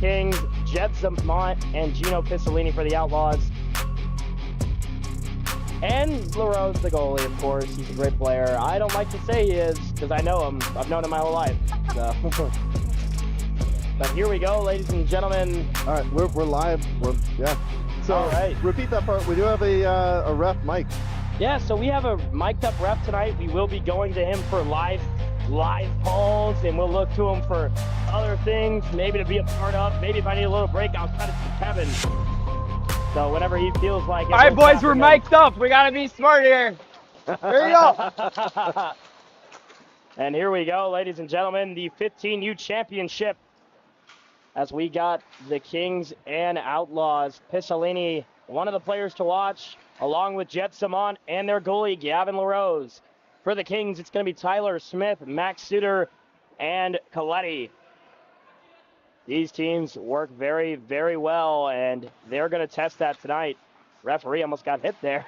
Kings, Jed Zamont and Gino Piccolini for the Outlaws. And LaRose, the goalie, of course. He's a great player. I don't like to say he is because I know him. I've known him my whole life. So. But here we go, ladies and gentlemen. All right, we're live. Yeah. So all right. Repeat that part. We do have a ref mic. Yeah, so we have a mic'd up ref tonight. We will be going to him for live calls, and we'll look to him for other things, maybe to be a part of. Maybe if I need a little break, I'll cut it to Kevin. So whenever he feels like it. All right, boys, we're mic'd up. We got to be smart here. There you go. And here we go, ladies and gentlemen, the 15U championship. As we got the Kings and Outlaws. Piccolini, one of the players to watch, along with Jet Samant and their goalie, Gavin LaRose. For the Kings, it's going to be Tyler Smith, Max Suter, and Coletti. These teams work very, very well, and they're going to test that tonight. Referee almost got hit there.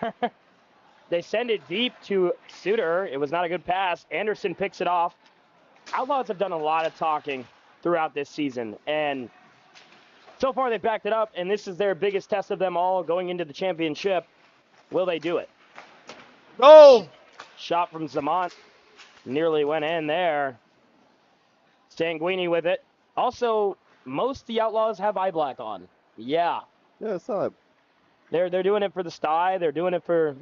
They send it deep to Suter. It was not a good pass. Anderson picks it off. Outlaws have done a lot of talking throughout this season, and so far they've backed it up, and this is their biggest test of them all going into the championship. Will they do it? Go! Shot from Zamont. Nearly went in there. Sanguini with it. Also, most of the Outlaws have eye black on. Yeah. Yeah, I saw it. They're doing it for the sty. They're doing it for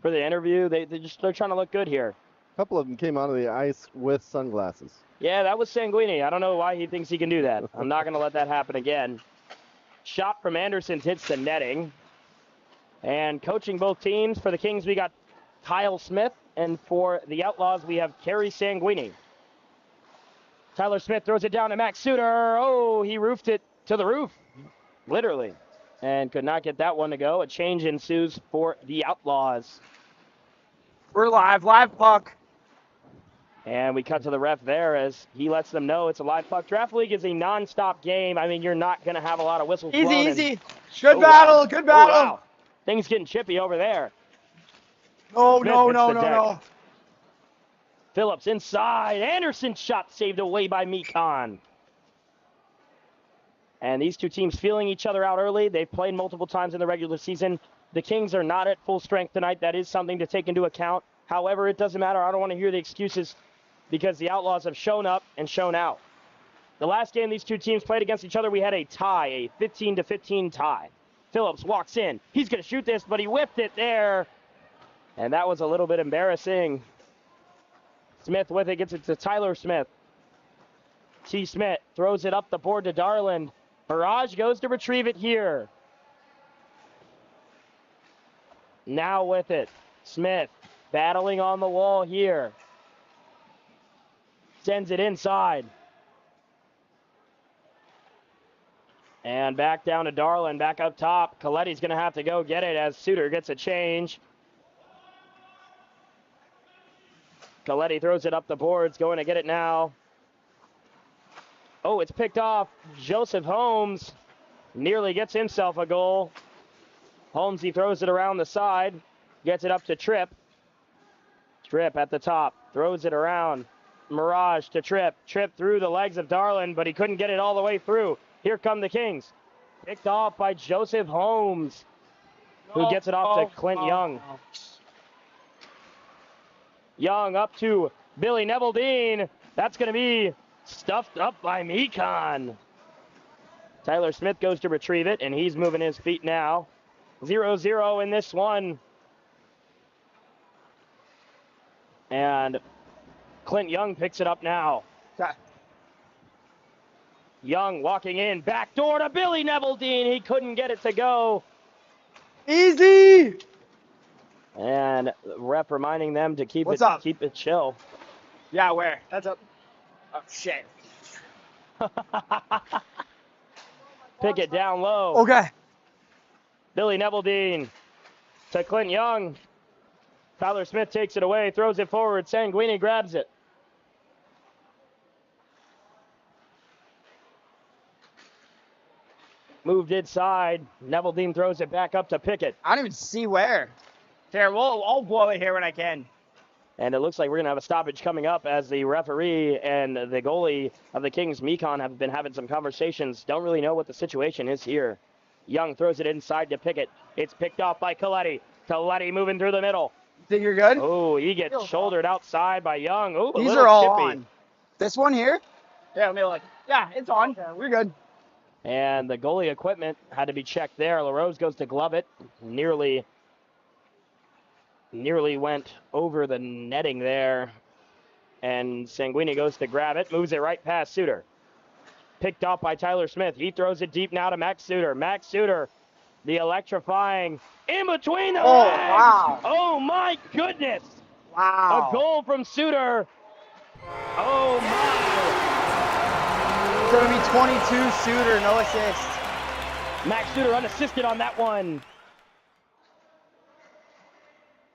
the interview. They're trying to look good here. A couple of them came onto the ice with sunglasses. Yeah, that was Sanguini. I don't know why he thinks he can do that. I'm not going to let that happen again. Shot from Anderson hits the netting. And coaching both teams, for the Kings, we got Kyle Smith. And for the Outlaws, we have Kerry Sanguini. Tyler Smith throws it down to Max Suter. Oh, he roofed it to the roof, literally. And could not get that one to go. A change ensues for the Outlaws. We're live puck. And we cut to the ref there as he lets them know it's a live puck. Draft League is a non-stop game. I mean, you're not going to have a lot of whistles blown. Easy. Good battle, wow. good battle. Oh, wow. Things getting chippy over there. No. Phillips inside. Anderson shot saved away by Mekon. And these two teams feeling each other out early. They've played multiple times in the regular season. The Kings are not at full strength tonight. That is something to take into account. However, it doesn't matter. I don't want to hear the excuses because the Outlaws have shown up and shown out. The last game these two teams played against each other, we had a tie, a 15-15 tie. Phillips walks in. He's going to shoot this, but he whipped it there. And that was a little bit embarrassing. Smith with it, gets it to Tyler Smith. T. Smith throws it up the board to Darland. Barrage goes to retrieve it here. Now with it, Smith battling on the wall here. Sends it inside. And back down to Darland, back up top. Coletti's going to have to go get it as Suter gets a change. Coletti throws it up the boards, going to get it now. Oh, it's picked off. Joseph Holmes nearly gets himself a goal. Holmes, he throws it around the side, gets it up to Tripp. Tripp at the top, throws it around. Mirage to Tripp. Tripp through the legs of Darland, but he couldn't get it all the way through. Here come the Kings. Picked off by Joseph Holmes, who gets it off to Clint Young. Young up to Billy Neville-Dean. That's going to be stuffed up by Mekon. Tyler Smith goes to retrieve it, and he's moving his feet now. 0-0 in this one. And Clint Young picks it up now. Young walking in, back door to Billy Neville-Dean. He couldn't get it to go. Easy. And ref reminding them to keep keep it chill. Yeah, where? That's up. Oh, shit. Pick it down low. Okay. Billy Neville-Dean to Clint Young. Tyler Smith takes it away, throws it forward. Sanguini grabs it. Moved inside. Neville-Dean throws it back up to Pickett. I don't even see where. Here, I'll blow it here when I can. And it looks like we're going to have a stoppage coming up as the referee and the goalie of the Kings, Mekon, have been having some conversations. Don't really know what the situation is here. Young throws it inside to Pickett. It's picked off by Coletti. Coletti moving through the middle. Think you're good? Oh, he gets shouldered outside by Young. Oh, a These little are all chippy. on. This one here? Yeah, let me look. Yeah, it's on. Okay. We're good. And the goalie equipment had to be checked there. LaRose goes to glove it. Nearly went over the netting there. And Sanguini goes to grab it. Moves it right past Suter. Picked off by Tyler Smith. He throws it deep now to Max Suter. Max Suter, the electrifying in between the legs. Wow. Oh, my goodness. Wow. A goal from Suter. Oh, my. It's going to be 22 Suter, no assist. Max Suter unassisted on that one.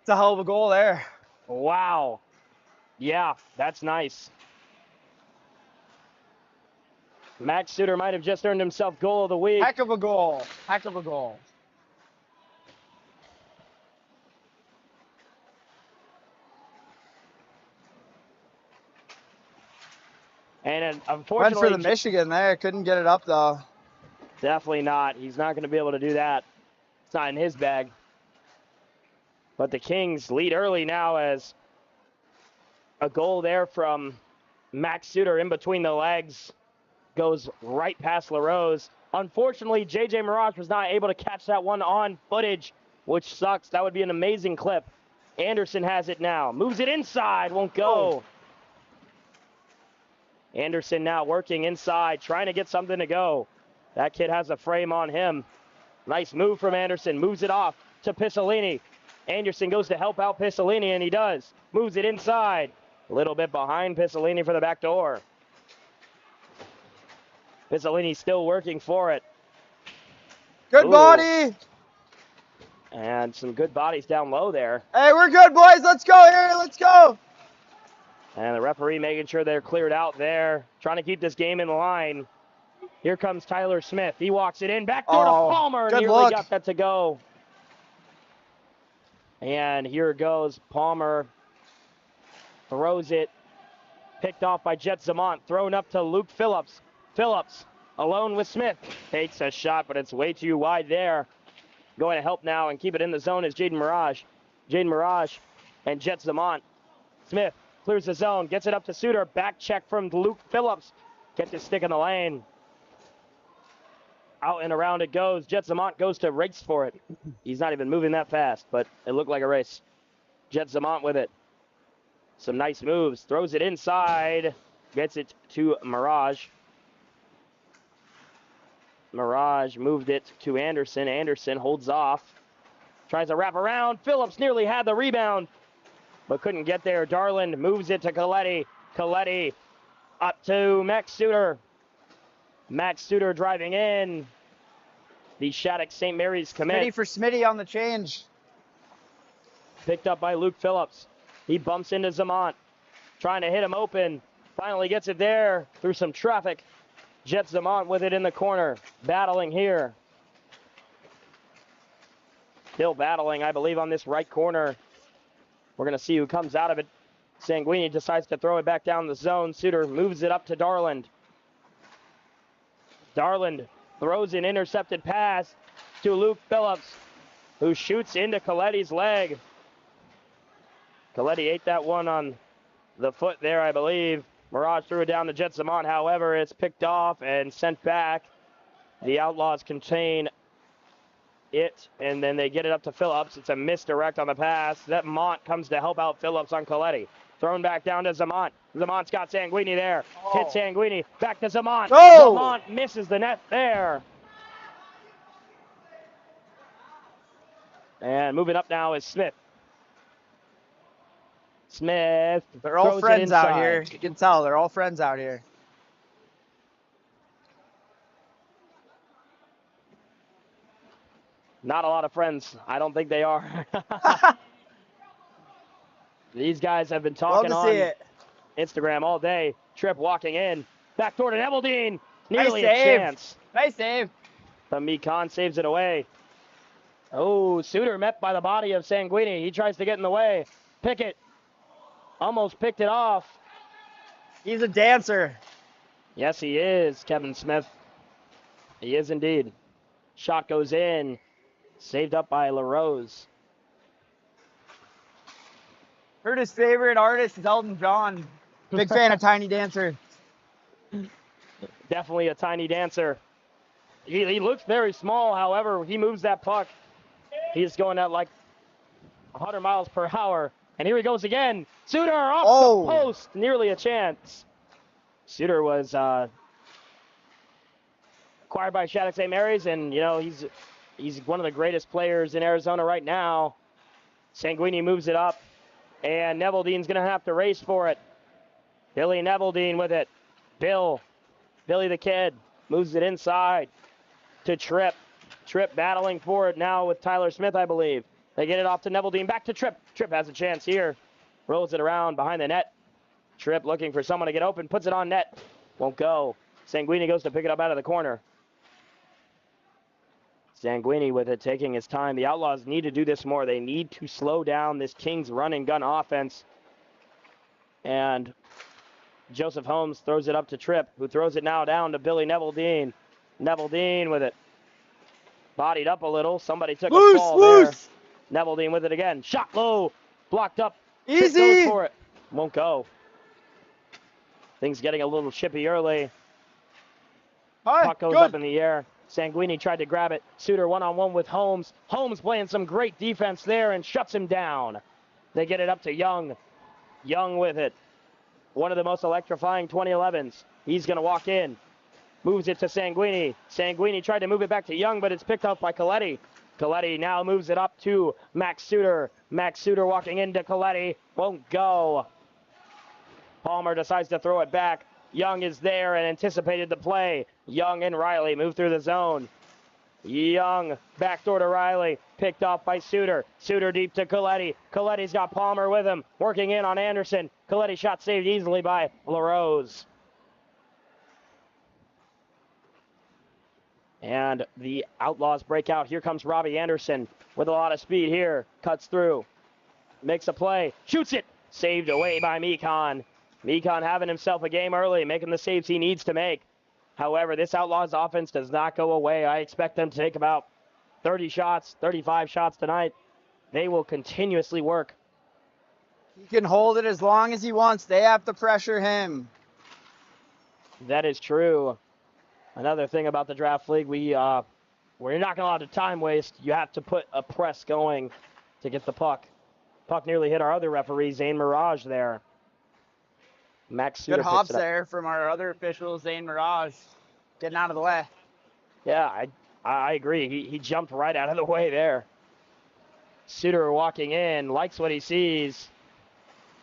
It's a hell of a goal there. Wow. Yeah, that's nice. Max Suter might have just earned himself goal of the week. Heck of a goal. Heck of a goal. And Went unfortunately, for the Michigan there. Couldn't get it up, though. definitely not. He's not going to be able to do that. It's not in his bag. But the Kings lead early now as a goal there from Max Suter in between the legs goes right past LaRose. Unfortunately, JJ Mirage was not able to catch that one on footage, which sucks. That would be an amazing clip. Anderson has it now. Moves it inside. Won't go. Anderson now working inside, trying to get something to go. That kid has a frame on him. Nice move from Anderson. Moves it off to Pissolini. Anderson goes to help out Pissolini, and he does. Moves it inside. A little bit behind Pissolini for the back door. Pissolini still working for it. Good Ooh. body. And some good bodies down low there. Hey, we're good, boys. Let's go here. Let's go. And the referee making sure they're cleared out there. Trying to keep this game in line. Here comes Tyler Smith. He walks it in. Backdoor to Palmer. Good Nearly look. got that to go. And here goes Palmer. Throws it. Picked off by Jet Zamont. Thrown up to Luke Phillips. Phillips alone with Smith. Takes a shot, but it's way too wide there. Going to help now and keep it in the zone is Jaden Mirage. Jaden Mirage and Jet Zamont. Smith clears the zone. Gets it up to Suter. Back check from Luke Phillips. Gets his stick in the lane. Out and around it goes. Jet Zamont goes to race for it. He's not even moving that fast, but it looked like a race. Jet Zamont with it. Some nice moves. Throws it inside. Gets it to Mirage. Mirage moved it to Anderson. Anderson holds off. Tries to wrap around. Phillips nearly had the rebound, but couldn't get there. Darland moves it to Coletti. Coletti up to Max Suter. Max Suter driving in. The Shattuck St. Mary's commit. Smitty for Smitty on the change. Picked up by Luke Phillips. He bumps into Zamont. Trying to hit him open. Finally gets it there through some traffic. Jet Zamont with it in the corner. Battling here. Still battling, I believe, on this right corner. We're going to see who comes out of it. Sanguini decides to throw it back down the zone. Suter moves it up to Darland. Darland throws an intercepted pass to Luke Phillips, who shoots into Coletti's leg. Coletti ate that one on the foot there, I believe. Mirage threw it down to Jet Zamont. However, it's picked off and sent back. The Outlaws contain it, and then they get it up to Phillips. It's a misdirect on the pass. That Mont comes to help out Phillips on Coletti. Thrown back down to Zamont. Zamont's got Sanguini there. Hit Sanguini. Back to Zamont. Oh. Zamont misses the net there. And moving up now is Smith. Smith. They're all throws it friends out inside. here. You can tell they're all friends out here. Not a lot of friends. I don't think they are. These guys have been talking Love to see on it. Instagram all day. Tripp walking in. Backdoor to Ebeldine. Nearly Nice a save. chance. Nice save. But Mekon saves it away. Oh, Suter met by the body of Sanguini. He tries to get in the way. Pickett almost picked it off. He's a dancer. Yes, he is, Kevin Smith. He is indeed. Shot goes in. Saved up by LaRose. Heard his favorite artist is Elton John. Big fan of Tiny Dancer. Definitely a tiny dancer. He looks very small, however, he moves that puck. He's going at like 100 miles per hour. And here he goes again. Suter off the post. Nearly a chance. Suter was acquired by Shattuck St. Mary's, and, you know, he's one of the greatest players in Arizona right now. Sanguini moves it up, and Neveldine's going to have to race for it. Billy Neveldine with it. Billy the Kid moves it inside to Tripp. Tripp battling for it now with Tyler Smith, I believe. They get it off to Neveldine. Back to Tripp. Tripp has a chance here. Rolls it around behind the net. Tripp looking for someone to get open. Puts it on net. Won't go. Sanguini goes to pick it up out of the corner. Sanguini with it, taking his time. The Outlaws need to do this more. They need to slow down this Kings run and gun offense. And Joseph Holmes throws it up to Tripp, who throws it now down to Billy Neveldine. Neveldine with it. Bodied up a little. Somebody took a fall there. Neveldine with it again. Shot low. Blocked up. Easy. Tripp goes for it. Won't go. Things getting a little chippy early. Puck goes up in the air. Sanguini tried to grab it. Suter one-on-one with Holmes. Holmes playing some great defense there and shuts him down. They get it up to Young. Young with it. One of the most electrifying 2011s. He's going to walk in. Moves it to Sanguini. Sanguini tried to move it back to Young, but it's picked up by Coletti. Coletti now moves it up to Max Suter. Max Suter walking into Coletti. Won't go. Palmer decides to throw it back. Young is there and anticipated the play. Young and Riley move through the zone. Young backdoor to Riley. Picked off by Suter. Suter deep to Coletti. Coletti's got Palmer with him. Working in on Anderson. Coletti shot saved easily by LaRose. And the Outlaws break out. Here comes Robbie Anderson with a lot of speed here. Cuts through. Makes a play. Shoots it. Saved away by Mekon. Mekon having himself a game early, making the saves he needs to make. However, this Outlaws offense does not go away. I expect them to take about 30 shots, 35 shots tonight. They will continuously work. He can hold it as long as he wants. They have to pressure him. That is true. Another thing about the draft league, we're not going to allow the time waste. You have to put a press going to get the puck. Puck nearly hit our other referee, Zane Mirage, there. Max Suter Good hops there from our other official, Zane Mirage, getting out of the way. Yeah, I agree. He jumped right out of the way there. Suter walking in, likes what he sees.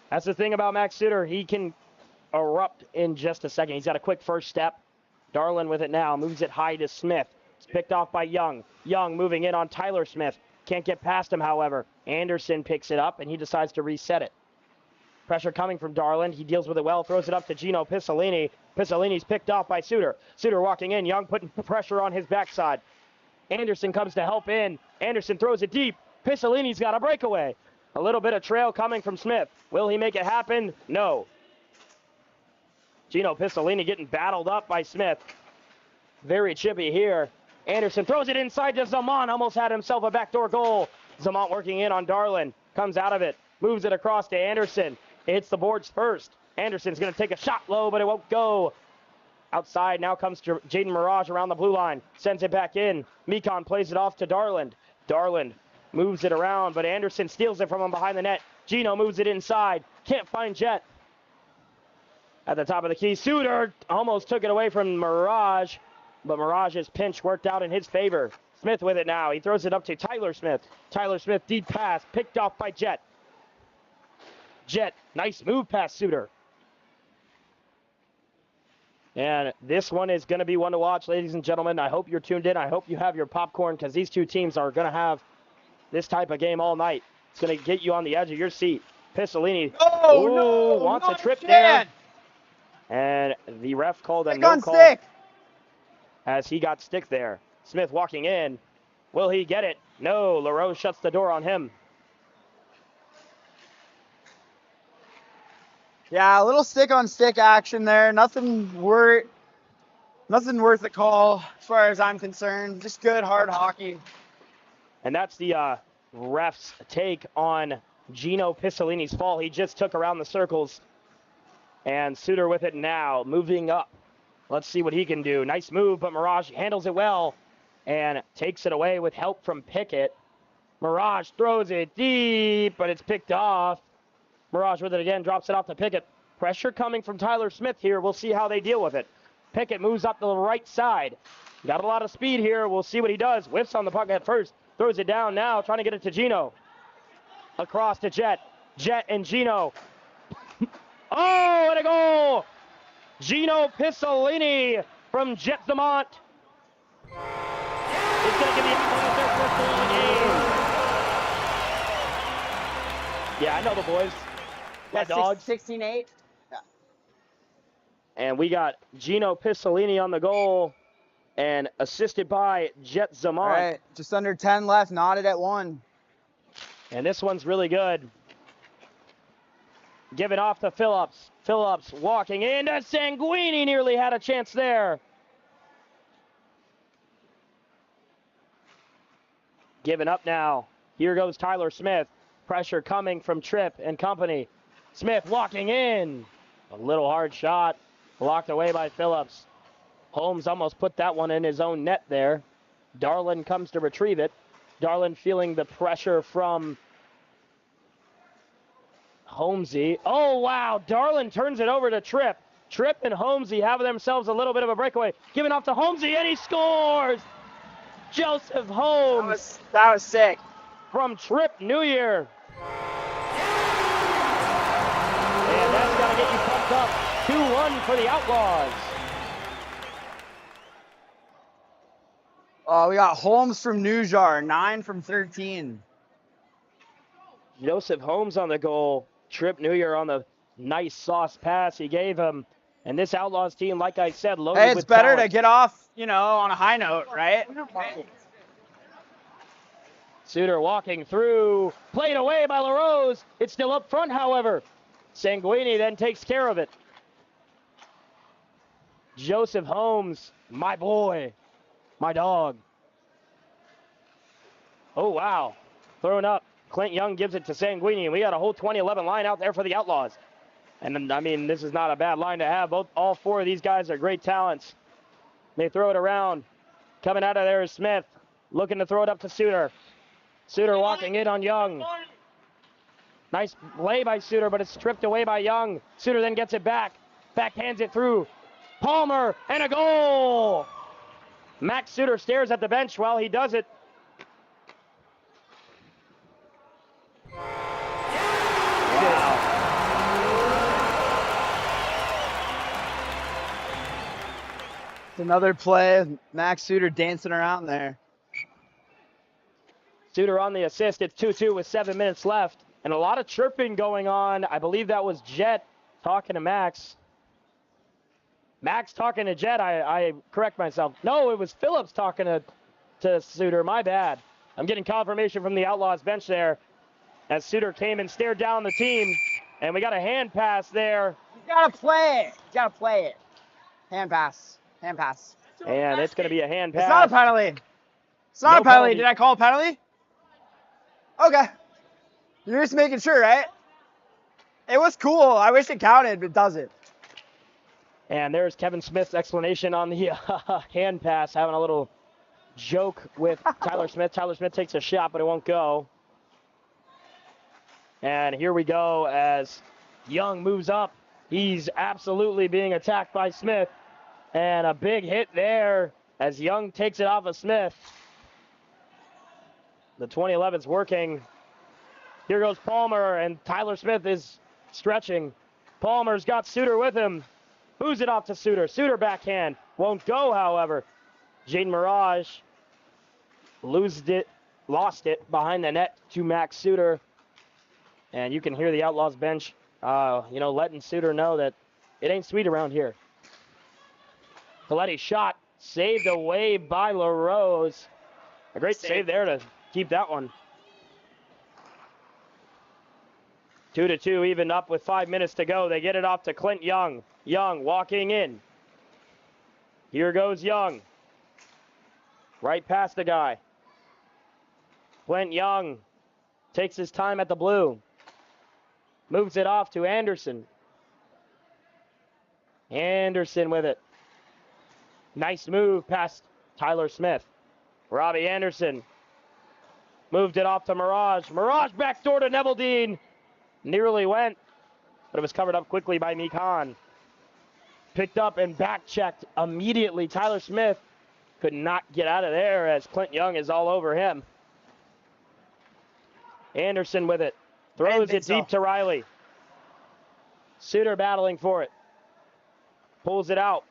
That's the thing about Max Suter. He can erupt in just a second. He's got a quick first step. Darlin with it now, moves it high to Smith. It's picked off by Young. Young moving in on Tyler Smith. Can't get past him, however. Anderson picks it up, and he decides to reset it. Pressure coming from Darlin. He deals with it well, throws it up to Gino Pissolini. Pissolini's picked off by Suter. Suter walking in. Young putting pressure on his backside. Anderson comes to help in. Anderson throws it deep. Pissolini's got a breakaway. A little bit of trail coming from Smith. Will he make it happen? No. Gino Pissolini getting battled up by Smith. Very chippy here. Anderson throws it inside to Zaman. Almost had himself a backdoor goal. Zaman working in on Darlin. Comes out of it. Moves it across to Anderson. It hits the boards first. Anderson's going to take a shot low, but it won't go. Outside now comes Jaden Mirage around the blue line. Sends it back in. Mekon plays it off to Darland. Darland moves it around, but Anderson steals it from him behind the net. Gino moves it inside. Can't find Jet. At the top of the key, Suter almost took it away from Mirage, but Mirage's pinch worked out in his favor. Smith with it now. He throws it up to Tyler Smith. Tyler Smith, deep pass, picked off by Jet. Jet, nice move past Suter. And this one is going to be one to watch, ladies and gentlemen. I hope you're tuned in. I hope you have your popcorn, because these two teams are going to have this type of game all night. It's going to get you on the edge of your seat. Pissolini wants a trip there. And the ref called a no call stick. As he got stick there. Smith walking in. Will he get it? No. LaRose shuts the door on him. Yeah, a little stick-on-stick action there. Nothing worth the call as far as I'm concerned. Just good, hard hockey. And that's the ref's take on Gino Pissolini's fall. He just took around the circles. And Suter with it now, moving up. Let's see what he can do. Nice move, but Mirage handles it well and takes it away with help from Pickett. Mirage throws it deep, but it's picked off. Mirage with it again, drops it off to Pickett. Pressure coming from Tyler Smith here. We'll see how they deal with it. Pickett moves up to the right side. Got a lot of speed here. We'll see what he does. Whiffs on the puck at first. Throws it down now, trying to get it to Gino. Across to Jet. Jet and Gino. Oh, and a goal! Gino Pissolini from Jet Zamont. It's going to give the Outlaws their first goal of the game. Yeah, I know the boys. My dogs. 16-8. Yeah. And we got Gino Pissolini on the goal and assisted by Jet Zamont. All right, just under 10 left, knotted at 1. And this one's really good. Given off to Phillips. Phillips walking into Sanguini, nearly had a chance there. Given up now. Here goes Tyler Smith. Pressure coming from Tripp and company. Smith walking in. A little hard shot. Blocked away by Phillips. Holmes almost put that one in his own net there. Darlin comes to retrieve it. Darlin feeling the pressure from Holmesy. Oh, wow. Darlin turns it over to Tripp. Tripp and Holmesy have themselves a little bit of a breakaway. Giving off to Holmesy, and he scores! Joseph Holmes. That was sick. From Tripp New Year. And that's got to get you pumped up. 2-1 for the Outlaws. Oh, we got Holmes from Newjar, 9 from 13. Joseph Holmes on the goal. Tripp New Year on the nice sauce pass he gave him. And this Outlaws team, like I said, loaded Hey, it's with better talent. to get off, on a high note, right? Suter walking through. Played away by LaRose. It's still up front, however. Sanguini then takes care of it. Joseph Holmes, my boy, my dog. Oh, wow. Thrown up. Clint Young gives it to Sanguini, and we got a whole 2011 line out there for the Outlaws. And, I mean, this is not a bad line to have. All four of these guys are great talents. They throw it around. Coming out of there is Smith, looking to throw it up to Suter. Suter walking in on Young. Nice play by Suter, but it's stripped away by Young. Suter then gets it back. Backhands it through. Palmer, and a goal! Max Suter stares at the bench while he does it. It's another play. Max Suter dancing around there. Suter on the assist. It's 2-2 with 7 minutes left. And a lot of chirping going on. I believe that was Jet talking to Max. Max talking to Jet. I correct myself. No, it was Phillips talking to Suter. My bad. I'm getting confirmation from the Outlaws bench there as Suter came and stared down the team. And we got a hand pass there. You gotta play it. You gotta play it. Hand pass. Hand pass. And it's going to be a hand pass. It's not a penalty. It's not No a penalty. penalty. Did I call a penalty? Okay. You're just making sure, right? It was cool. I wish it counted, but it doesn't. And there's Kevin Smith's explanation on the hand pass, having a little joke with Tyler Smith. Tyler Smith takes a shot, but it won't go. And here we go as Young moves up. He's absolutely being attacked by Smith. And a big hit there as Young takes it off of Smith. The 2011's working. Here goes Palmer, and Tyler Smith is stretching. Palmer's got Suter with him. Moves it off to Suter. Suter backhand. Won't go, however. Jaden Mirage lost it behind the net to Max Suter. And you can hear the Outlaws bench, letting Suter know that it ain't sweet around here. Coletti's shot saved away by LaRose. A great save there to keep that one. 2-2, even up with 5 minutes to go. They get it off to Clint Young. Young walking in. Here goes Young. Right past the guy. Clint Young takes his time at the blue. Moves it off to Anderson. Anderson with it. Nice move past Tyler Smith. Robbie Anderson moved it off to Mirage. Mirage backdoor to Neville Dean. Nearly went, but it was covered up quickly by Mikan. Picked up and back checked immediately. Tyler Smith could not get out of there as Clint Young is all over him. Anderson with it. Throws it deep to Riley. Suter battling for it. Pulls it out.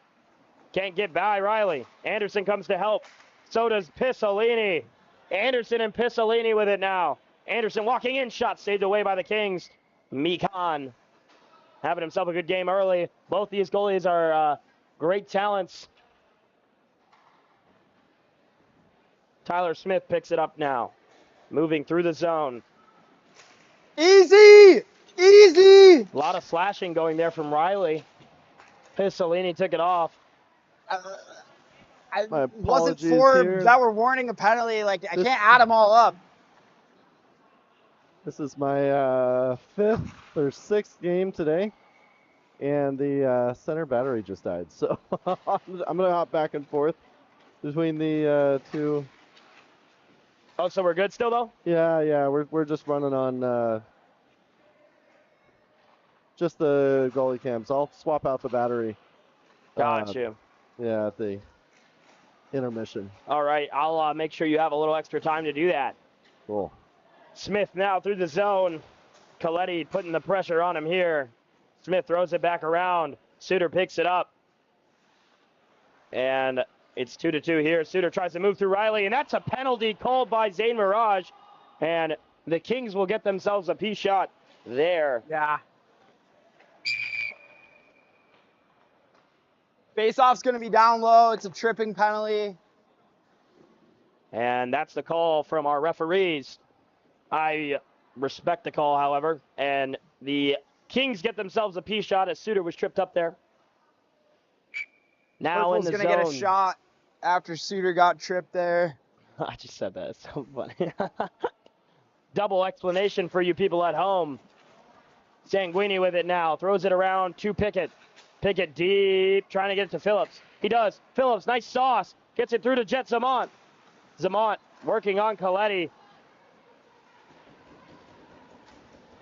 Can't get by Riley. Anderson comes to help. So does Pissolini. Anderson and Pissolini with it now. Anderson walking in. Shot saved away by the Kings. Mikan having himself a good game early. Both these goalies are great talents. Tyler Smith picks it up now. Moving through the zone. Easy! Easy! A lot of slashing going there from Riley. Pissolini took it off. I My wasn't apologies for here. that we're warning a penalty. Like, I can't add them all up. This is my fifth or sixth game today, and the center battery just died. So I'm gonna hop back and forth between the two. Oh, so we're good still though? Yeah, we're just running on just the goalie cams. I'll swap out the battery. Got you. Yeah, at the intermission. All right, I'll make sure you have a little extra time to do that. Cool. Smith now through the zone. Coletti putting the pressure on him here. Smith throws it back around. Suter picks it up. And it's 2-2 here. Suter tries to move through Riley, and that's a penalty called by Zane Mirage. And the Kings will get themselves a P shot there. Yeah. Face-off's going to be down low. It's a tripping penalty. And that's the call from our referees. I respect the call, however. And the Kings get themselves a P shot as Suter was tripped up there. Now in the zone. Going to get a shot after Suter got tripped there. I just said that. It's so funny. Double explanation for you people at home. Sanguini with it now. Throws it around to Pickett. Pickett deep, trying to get it to Phillips. He does. Phillips, nice sauce. Gets it through to Jet Zamont. Zamont working on Coletti.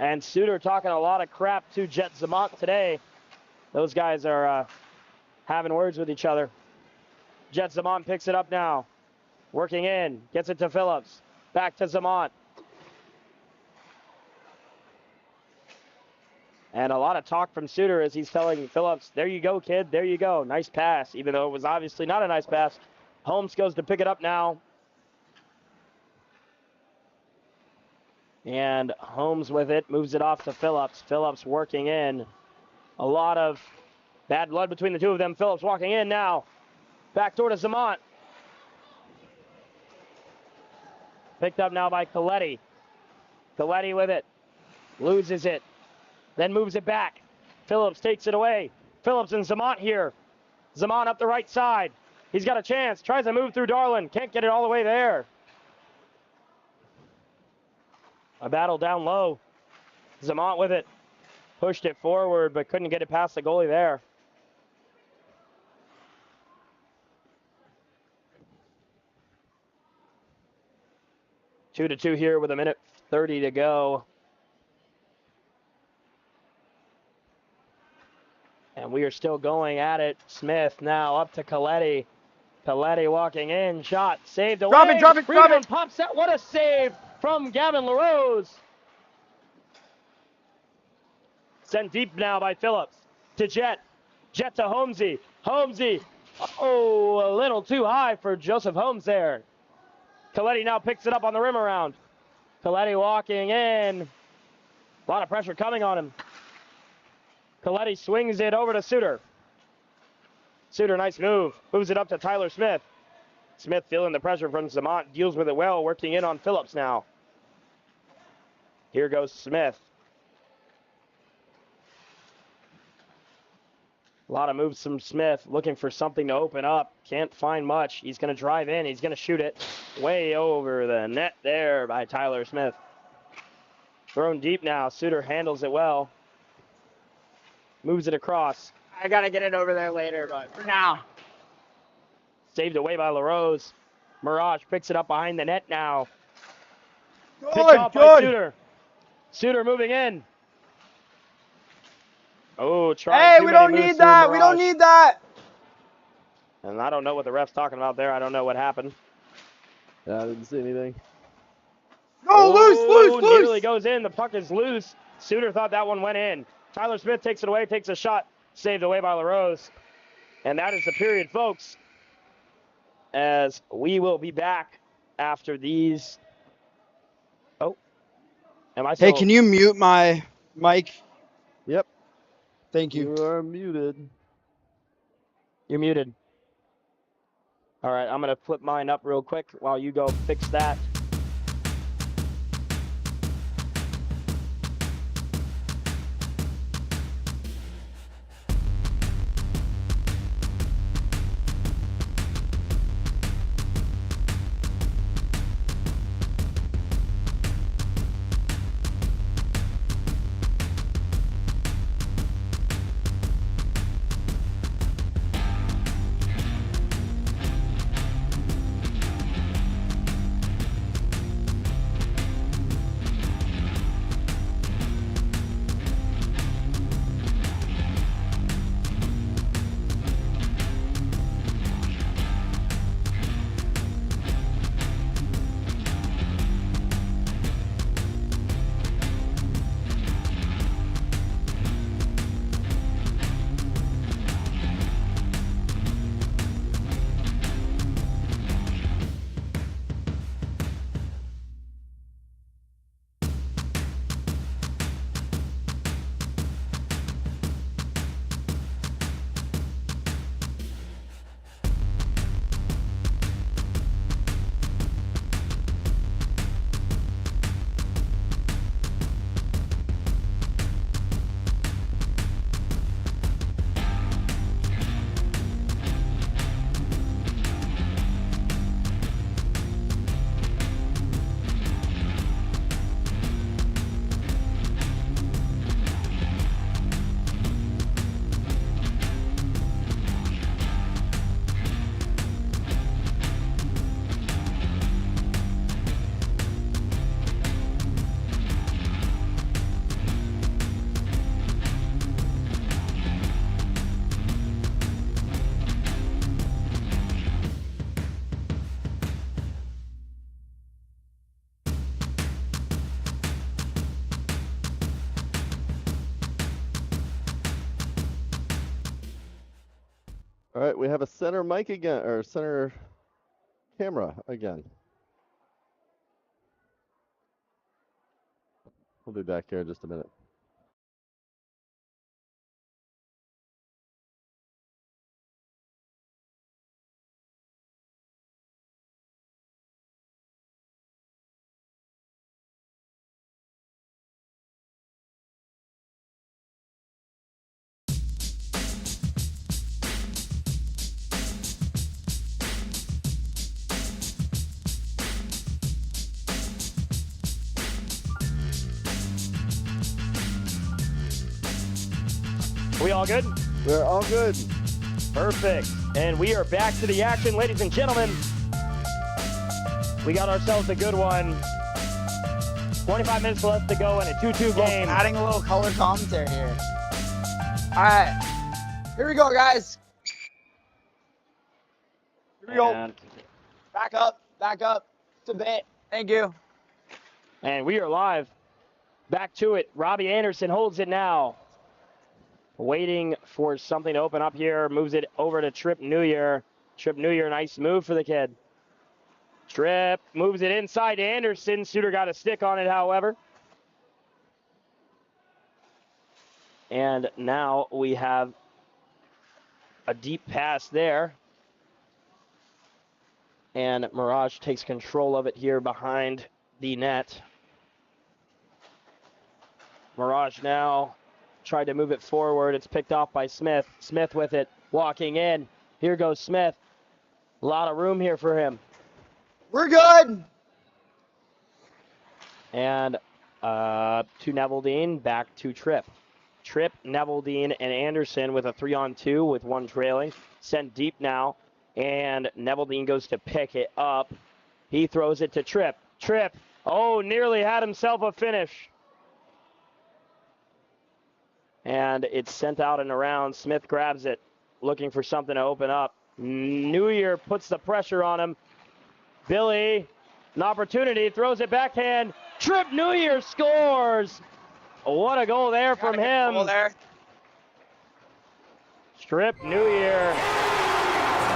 And Suter talking a lot of crap to Jet Zamont today. Those guys are having words with each other. Jet Zamont picks it up now. Working in. Gets it to Phillips. Back to Zamont. And a lot of talk from Suter as he's telling Phillips, there you go, kid. There you go. Nice pass, even though it was obviously not a nice pass. Holmes goes to pick it up now. And Holmes with it, moves it off to Phillips. Phillips working in. A lot of bad blood between the two of them. Phillips walking in now. Back door to Zamont. Picked up now by Coletti. Coletti with it. Loses it. Then moves it back. Phillips takes it away. Phillips and Zamont here. Zamont up the right side. He's got a chance. Tries to move through Darlin. Can't get it all the way there. A battle down low. Zamont with it. Pushed it forward, but couldn't get it past the goalie there. Two to two here with 1:30 to go. And we are still going at it. Smith now up to Coletti. Coletti walking in. Shot saved away. Drop it. Rebound pops out. What a save from Gavin LaRose. Sent deep now by Phillips. To Jet. Jet to Holmesy. Holmesy. Oh, a little too high for Joseph Holmes there. Coletti now picks it up on the rim around. Coletti walking in. A lot of pressure coming on him. Coletti swings it over to Suter. Suter, nice move. Moves it up to Tyler Smith. Smith feeling the pressure from Zamont. Deals with it well, working in on Phillips now. Here goes Smith. A lot of moves from Smith, looking for something to open up. Can't find much. He's going to drive in. He's going to shoot it way over the net there by Tyler Smith. Thrown deep now. Suter handles it well. Moves it across. I got to get it over there later, but for now. Saved away by LaRose. Mirage picks it up behind the net now. Picked off by Suter. Suter moving in. Oh, trying too we many don't moves need through that. We don't Mirage. need that. And I don't know what the ref's talking about there. I don't know what happened. Yeah, I didn't see anything. No, loose. Nearly goes in. The puck is loose. Suter thought that one went in. Tyler Smith takes it away, takes a shot. Saved away by LaRose. And that is the period, folks. As we will be back after these. Oh. Am I still... Hey, can you mute my mic? Yep. Thank you. You are muted. You're muted. All right, I'm going to flip mine up real quick while you go fix that. All right, we have a center mic again, or center camera again. We'll be back here in just a minute. We all good? We're all good. Perfect. And we are back to the action, ladies and gentlemen. We got ourselves a good one. 25 minutes left to go in a 2-2 game. Adding a little color commentary here. All right. Here we go, guys. Here we go. Back up. Just a bit. Thank you. And we are live. Back to it. Robbie Anderson holds it now. Waiting for something to open up here. Moves it over to Trip New Year. Trip New Year, nice move for the kid. Trip moves it inside to Anderson. Suter got a stick on it, however. And now we have a deep pass there. And Mirage takes control of it here behind the net. Mirage now tried to move it forward. It's picked off by Smith. Smith with it, walking in. Here goes Smith. A lot of room here for him. We're good. And to Neveldine, back to Tripp. Tripp, Neveldine, and Anderson with a 3-on-2 with one trailing. Sent deep now, and Neveldine goes to pick it up. He throws it to Tripp. Tripp, oh, nearly had himself a finish. And it's sent out and around. Smith grabs it, looking for something to open up. New Year puts the pressure on him. Billy, an opportunity, throws it backhand. Tripp New Year scores. What a goal there from him. Goal there. Tripp New Year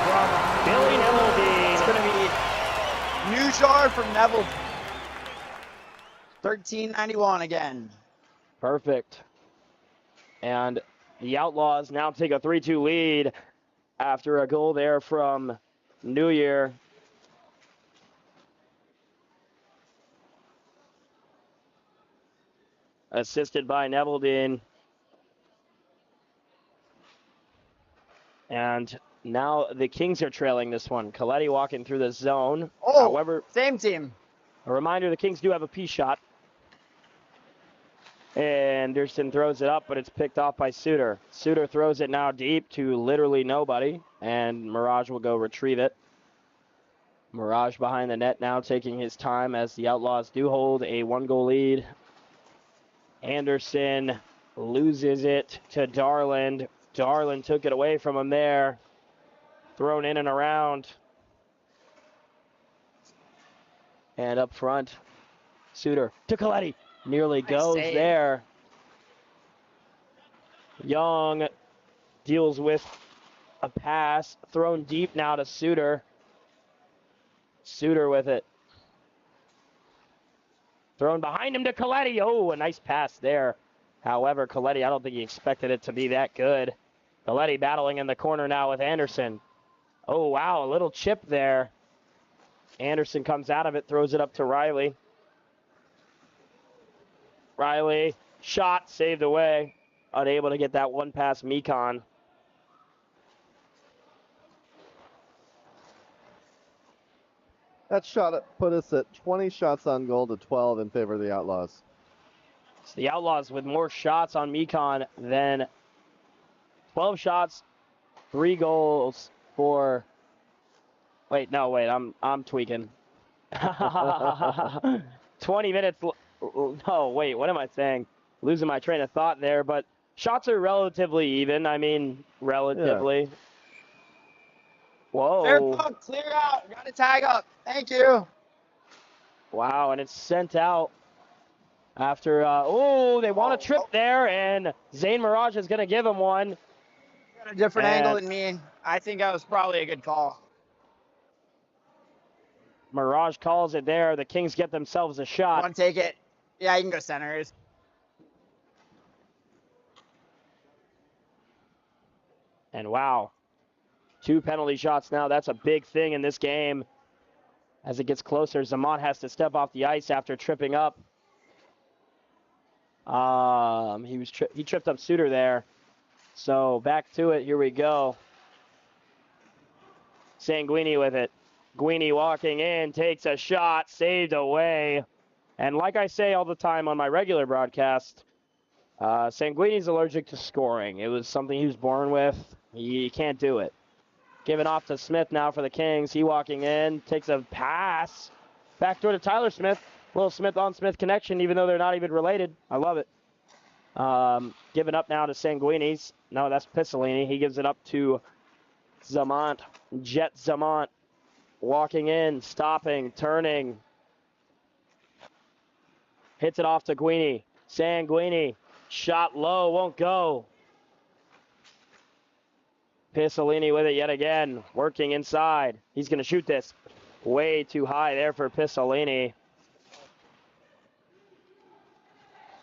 from Billy Neveldine. It's going to be new jar from Neville. 1391 again. Perfect. And the Outlaws now take a 3-2 lead after a goal there from New Year. Assisted by Neveldine. And now the Kings are trailing this one. Coletti walking through the zone. Oh, however, same team. a reminder, the Kings do have a P shot. Anderson throws it up, but it's picked off by Suter. Suter throws it now deep to literally nobody, and Mirage will go retrieve it. Mirage behind the net now, taking his time as the Outlaws do hold a 1-goal lead. Anderson loses it to Darland. Darland took it away from him there. Thrown in and around. And up front, Suter to Coletti. Nearly goes there. Young deals with a pass. Thrown deep now to Suter. Suter with it. Thrown behind him to Coletti. Oh, a nice pass there. However, Coletti, I don't think he expected it to be that good. Coletti battling in the corner now with Anderson. Oh, wow, a little chip there. Anderson comes out of it, throws it up to Riley. Riley, shot, saved away. Unable to get that one past Mekon. That shot put us at 20 shots on goal to 12 in favor of the Outlaws. So the Outlaws with more shots on Mekon than 12 shots, 3 goals for... Wait, I'm tweaking. 20 minutes... No, wait, what am I saying? Losing my train of thought there, but shots are relatively even. I mean, relatively. Yeah. Whoa. Fair puck, clear out. Got to tag up. Thank you. Wow, and it's sent out after, they want a trip there, and Zane Mirage is going to give him one. Got a different angle than me. I think that was probably a good call. Mirage calls it there. The Kings get themselves a shot. Want to take it? Yeah, you can go center. And wow, 2 penalty shots now. That's a big thing in this game. As it gets closer, Zamont has to step off the ice after tripping up. He tripped up Suter there. So back to it. Here we go. Sanguini with it. Guini walking in, takes a shot, saved away. And like I say all the time on my regular broadcast, Sanguini's allergic to scoring. It was something he was born with. He can't do it. Given off to Smith now for the Kings. He walking in, takes a pass. Backdoor to Tyler Smith. Little Smith-on-Smith connection, even though they're not even related. I love it. Given up now to Sanguini's. No, that's Piccolini. He gives it up to Zamont. Jet Zamont. Walking in, stopping, turning. Hits it off to Guini. Sanguini. Shot low, won't go. Piccolini with it yet again. Working inside. He's going to shoot this. Way too high there for Piccolini.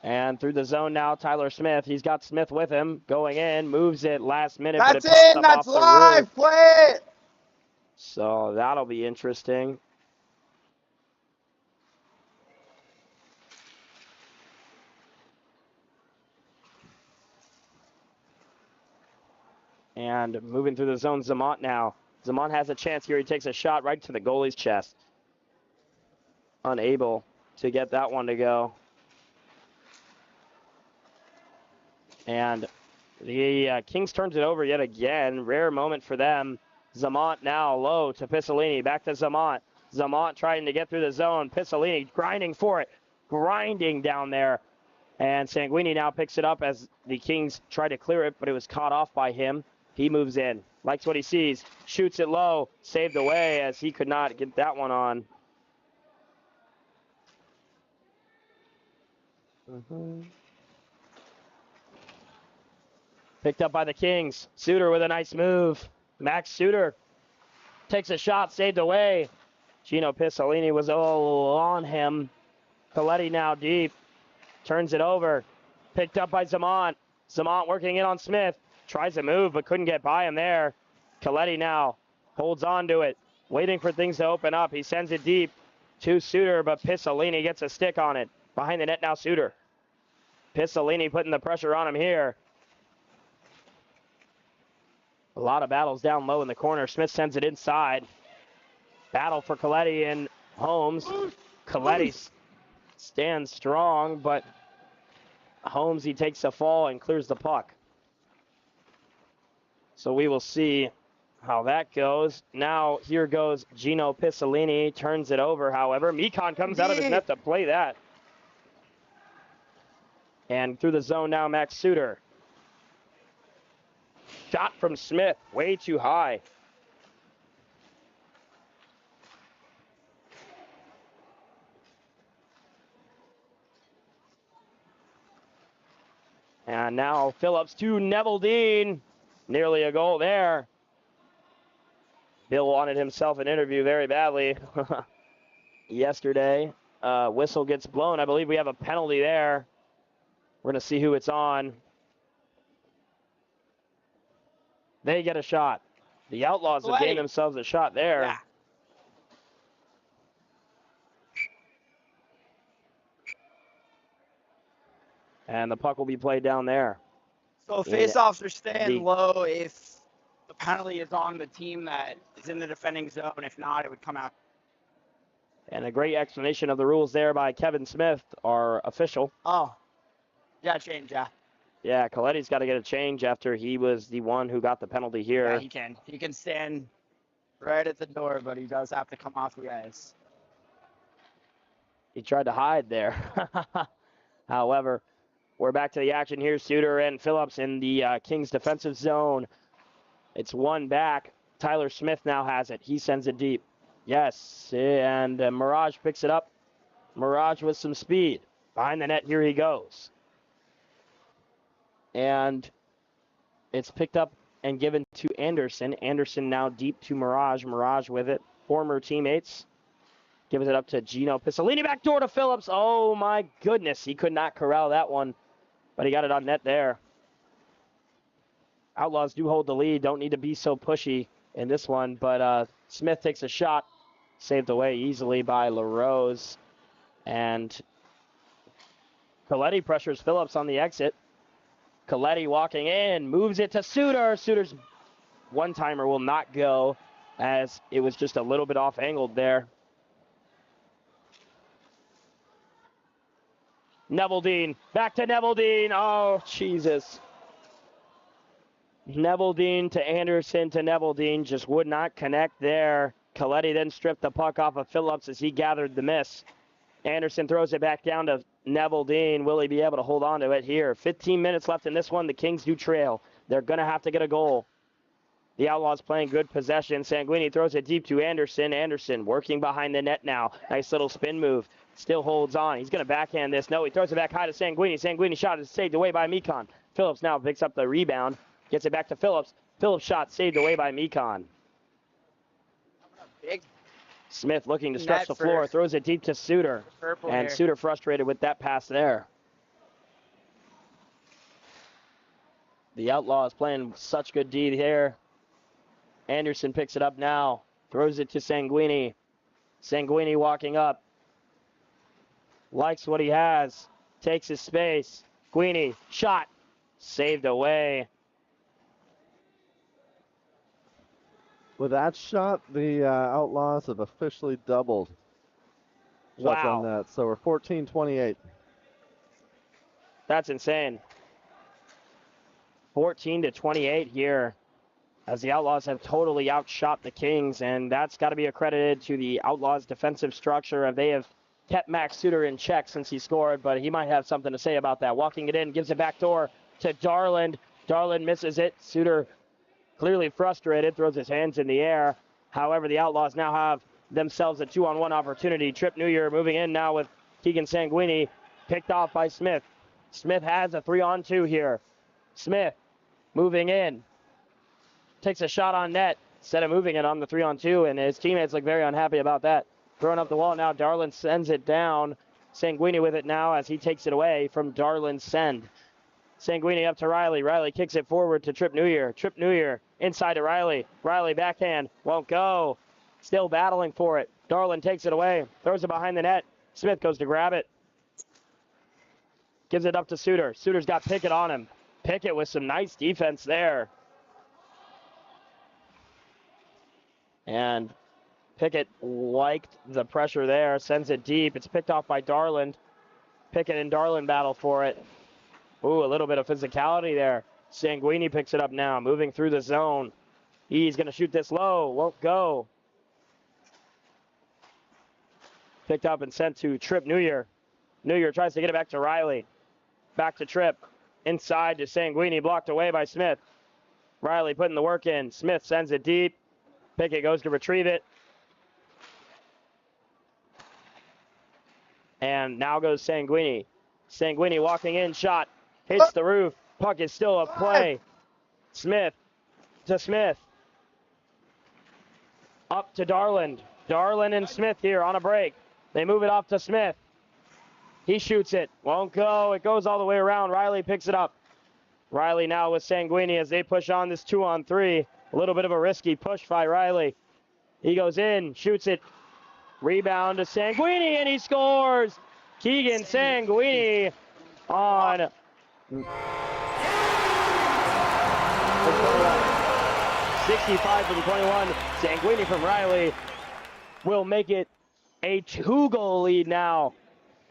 And through the zone now, Tyler Smith. He's got Smith with him. Going in, moves it last minute. That's but it in, that's live. Play it. So that'll be interesting. And moving through the zone, Zamont now. Zamont has a chance here. He takes a shot right to the goalie's chest. Unable to get that one to go. And the Kings turns it over yet again. Rare moment for them. Zamont now low to Pissolini. Back to Zamont. Zamont trying to get through the zone. Pissolini grinding for it. Grinding down there. And Sanguini now picks it up as the Kings try to clear it, but it was caught off by him. He moves in. Likes what he sees. Shoots it low. Saved away as he could not get that one on. Picked up by the Kings. Suter with a nice move. Max Suter takes a shot, saved away. Gino Pissolini was all on him. Coletti now deep. Turns it over. Picked up by Zamont. Zamont working in on Smith. Tries to move, but couldn't get by him there. Coletti now holds on to it. Waiting for things to open up. He sends it deep to Suter, but Pissolini gets a stick on it. Behind the net now, Suter. Pissolini putting the pressure on him here. A lot of battles down low in the corner. Smith sends it inside. Battle for Coletti and Holmes. Coletti stands strong, but Holmes, he takes a fall and clears the puck. So we will see how that goes. Now here goes Gino Pissolini. Turns it over, however. Mikon comes out of his net to play that. And through the zone now, Max Suter. Shot from Smith, way too high. And now Phillips to Neville Dean. Nearly a goal there. Bill wanted himself an interview very badly yesterday. Whistle gets blown. I believe we have a penalty there. We're going to see who it's on. They get a shot. The Outlaws have gained themselves a shot there. Yeah. And the puck will be played down there. So face-offs are staying low if the penalty is on the team that is in the defending zone. If not, it would come out. And a great explanation of the rules there by Kevin Smith, our official. Oh, yeah, change, yeah. Yeah, Coletti's got to get a change after he was the one who got the penalty here. Yeah, he can. He can stand right at the door, but he does have to come off the ice. He tried to hide there. However, we're back to the action here. Suter and Phillips in the Kings defensive zone. It's one back. Tyler Smith now has it. He sends it deep. Yes, and Mirage picks it up. Mirage with some speed. Behind the net, here he goes. And it's picked up and given to Anderson. Anderson now deep to Mirage. Mirage with it. Former teammates. Gives it up to Gino Pissolini. Back door to Phillips. Oh, my goodness. He could not corral that one, but he got it on net there. Outlaws do hold the lead. Don't need to be so pushy in this one, but Smith takes a shot. Saved away easily by LaRose. And Coletti pressures Phillips on the exit. Coletti walking in, moves it to Suter. Suter's one-timer will not go as it was just a little bit off-angled there. Neville Dean, back to Neville Dean. Oh, Jesus. Neville Dean to Anderson to Neville Dean, just would not connect there. Coletti then stripped the puck off of Phillips as he gathered the miss. Anderson throws it back down to Neville Dean. Will he be able to hold on to it here? 15 minutes left in this one. The Kings do trail. They're going to have to get a goal. The Outlaws playing good possession. Sanguini throws it deep to Anderson. Anderson working behind the net now. Nice little spin move. Still holds on. He's going to backhand this. No, he throws it back high to Sanguini. Sanguini shot is saved away by Mikon. Phillips now picks up the rebound. Gets it back to Phillips. Phillips shot saved away by Mikon. Big Smith looking to stretch the floor. Throws it deep to Suter. And Suter frustrated with that pass there. The Outlaws playing such good D here. Anderson picks it up now. Throws it to Sanguini. Sanguini walking up. Likes what he has. Takes his space. Guini, shot. Saved away. With that shot, the Outlaws have officially doubled shots on Wow. net. So we're 14-28. That's insane. 14-28 here, as the Outlaws have totally outshot the Kings, and that's got to be accredited to the Outlaws' defensive structure. They have kept Max Suter in check since he scored, but he might have something to say about that. Walking it in, gives it back door to Darland. Darland misses it. Suter, clearly frustrated, throws his hands in the air. However, the Outlaws now have themselves a 2-on-1 opportunity. Trip New Year moving in now with Keegan Sanguini, picked off by Smith. Smith has a 3-on-2 here. Smith moving in, takes a shot on net instead of moving it on the 3-on-2, and his teammates look very unhappy about that. Throwing up the wall now, Darland sends it down. Sanguini with it now as he takes it away from Darland's send. Sanguini up to Riley. Riley kicks it forward to Trip New Year. Trip New Year inside to Riley. Riley backhand, won't go. Still battling for it. Darland takes it away, throws it behind the net. Smith goes to grab it. Gives it up to Suter. Suter's got Pickett on him. Pickett with some nice defense there. And Pickett liked the pressure there, sends it deep. It's picked off by Darland. Pickett and Darland battle for it. Ooh, a little bit of physicality there. Sanguini picks it up now, moving through the zone. He's going to shoot this low, won't go. Picked up and sent to Trip New Year. New Year tries to get it back to Riley. Back to Trip. Inside to Sanguini, blocked away by Smith. Riley putting the work in. Smith sends it deep. Pickett goes to retrieve it. And now goes Sanguini. Sanguini walking in, shot. Hits the roof. Puck is still a play. Smith to Smith. Up to Darland. Darland and Smith here on a break. They move it off to Smith. He shoots it. Won't go. It goes all the way around. Riley picks it up. Riley now with Sanguini as they push on this 2-on-3. A little bit of a risky push by Riley. He goes in, shoots it. Rebound to Sanguini, and he scores! Keegan Sanguini on 65 from 21. Sanguini from Riley will make it a 2-goal lead now.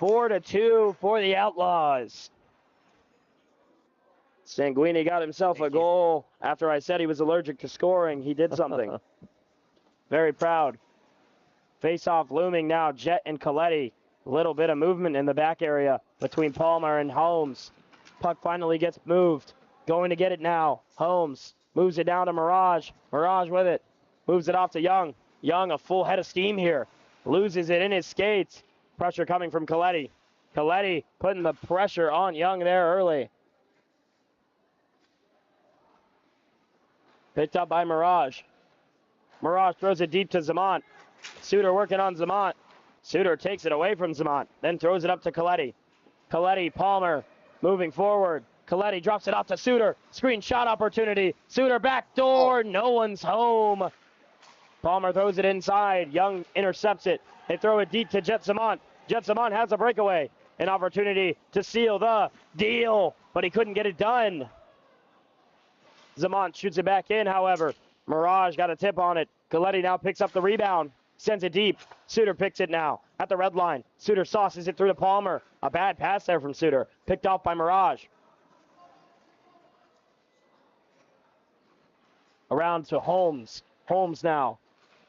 4-2 for the Outlaws. Sanguini got himself a goal after I said he was allergic to scoring. He did something. Very proud. Face-off looming now. Jet and Coletti. A little bit of movement in the back area between Palmer and Holmes. Puck finally gets moved. Going to get it now. Holmes moves it down to Mirage. Mirage with it. Moves it off to Young. Young, a full head of steam here. Loses it in his skates. Pressure coming from Coletti. Coletti putting the pressure on Young there early. Picked up by Mirage. Mirage throws it deep to Zamont. Suter working on Zamont. Suter takes it away from Zamont, then throws it up to Coletti. Coletti, Palmer, moving forward. Coletti drops it off to Suter. Screen shot opportunity. Suter back door. No one's home. Palmer throws it inside. Young intercepts it. They throw it deep to Jet Zamont. Jet Zamont has a breakaway. An opportunity to seal the deal, but he couldn't get it done. Zamont shoots it back in, however. Mirage got a tip on it. Coletti now picks up the rebound. Sends it deep. Suter picks it now at the red line. Suter sauces it through to Palmer. A bad pass there from Suter. Picked off by Mirage. Around to Holmes. Holmes now.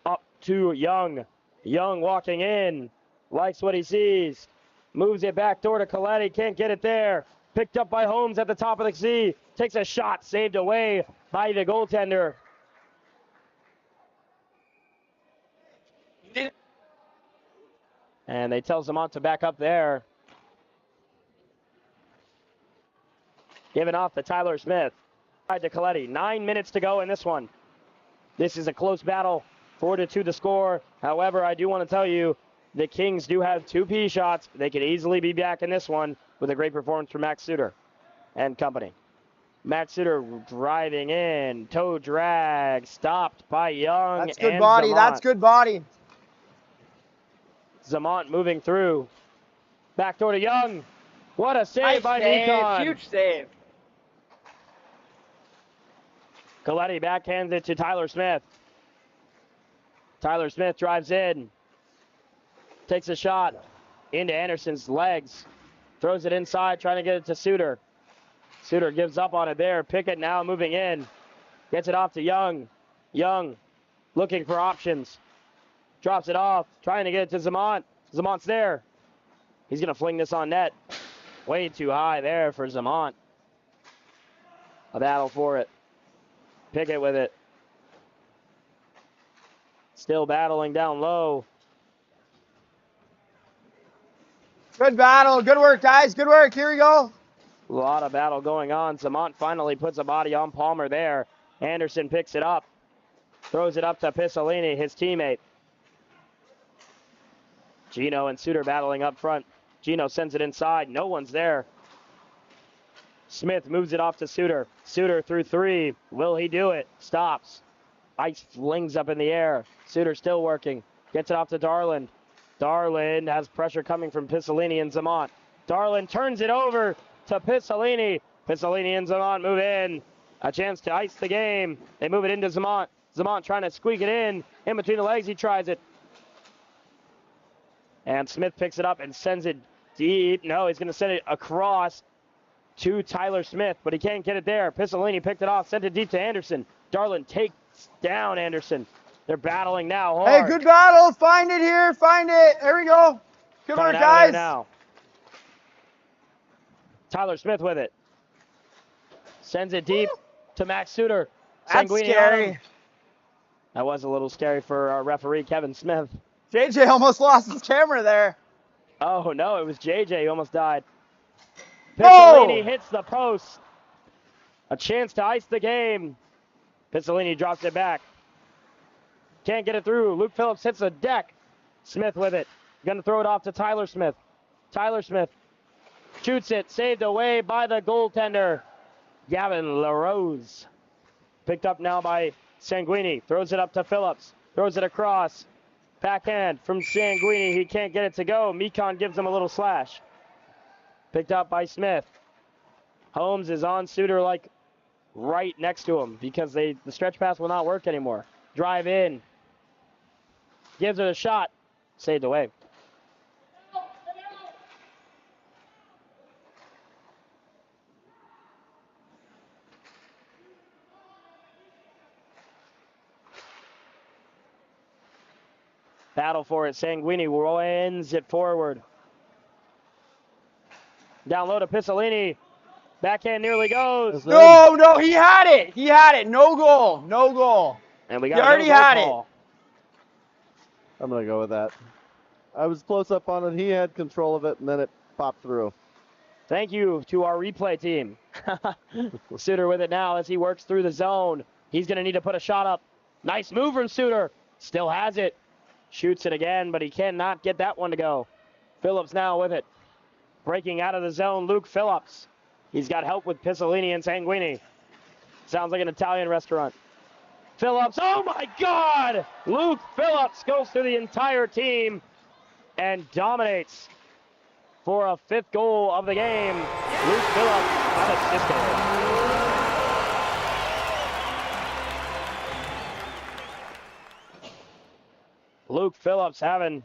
Up to Young. Young walking in. Likes what he sees. Moves it back door to Coletti. Can't get it there. Picked up by Holmes at the top of the C. Takes a shot. Saved away by the goaltender. And they tell Zamont to back up there. Giving off to Tyler Smith. To Coletti. 9 minutes to go in this one. This is a close battle. 4-2 the score. However, I do want to tell you, the Kings do have 2 P shots. They could easily be back in this one with a great performance from Max Suter and company. Max Suter driving in. Toe drag. Stopped by Young. That's good and body. Zamont. That's good body. Zamont moving through. Back door to Young. What a save by Nikon. Huge save. Coletti backhands it to Tyler Smith. Tyler Smith drives in. Takes a shot into Anderson's legs. Throws it inside, trying to get it to Suter. Suter gives up on it there. Pickett now moving in. Gets it off to Young. Young looking for options. Drops it off, trying to get it to Zamont. Zamont's there. He's going to fling this on net. Way too high there for Zamont. A battle for it. Pickett with it. Still battling down low. Good battle. Good work, guys. Good work. Here we go. A lot of battle going on. Zamont finally puts a body on Palmer there. Anderson picks it up. Throws it up to Piccolini, his teammate. Gino and Suter battling up front. Gino sends it inside. No one's there. Smith moves it off to Suter. Suter through 3. Will he do it? Stops. Ice flings up in the air. Suter still working. Gets it off to Darland. Darland has pressure coming from Piccolini and Zamont. Darland turns it over to Piccolini. Piccolini and Zamont move in. A chance to ice the game. They move it into Zamont. Zamont trying to squeak it in. In between the legs, he tries it. And Smith picks it up and sends it deep. No, he's going to send it across to Tyler Smith, but he can't get it there. Piccolini picked it off, sent it deep to Anderson. Darland takes down Anderson. They're battling now hard. Hey, good battle. Find it here. Find it. There we go. Good work, guys. Now. Tyler Smith with it. Sends it deep to Max Suter. That's Sanguini scary. That was a little scary for our referee, Kevin Smith. JJ almost lost his camera there. Oh, no, it was JJ who almost died. Oh! Piccolini hits the post. A chance to ice the game. Piccolini drops it back. Can't get it through. Luke Phillips hits the deck. Smith with it. Going to throw it off to Tyler Smith. Tyler Smith shoots it. Saved away by the goaltender, Gavin LaRose. Picked up now by Sanguini. Throws it up to Phillips. Throws it across. Backhand from Sanguini. He can't get it to go. Mekon gives him a little slash. Picked up by Smith. Holmes is on Suter like right next to him because the stretch pass will not work anymore. Drive in. Gives it a shot. Saved away. Battle for it. Sanguini wins it forward. Down low to Piccolini. Backhand nearly goes. No, he had it. He had it. No goal. No goal. And we got He already had it. I'm going to go with that. I was close up on it. He had control of it, and then it popped through. Thank you to our replay team. Suter with it now as he works through the zone. He's going to need to put a shot up. Nice move from Suter. Still has it. Shoots it again, but he cannot get that one to go. Phillips now with it. Breaking out of the zone, Luke Phillips. He's got help with Piccolini and Sanguini. Sounds like an Italian restaurant. Phillips, oh my God! Luke Phillips goes through the entire team and dominates for a 5th goal of the game. Luke Phillips on assisted. Luke Phillips having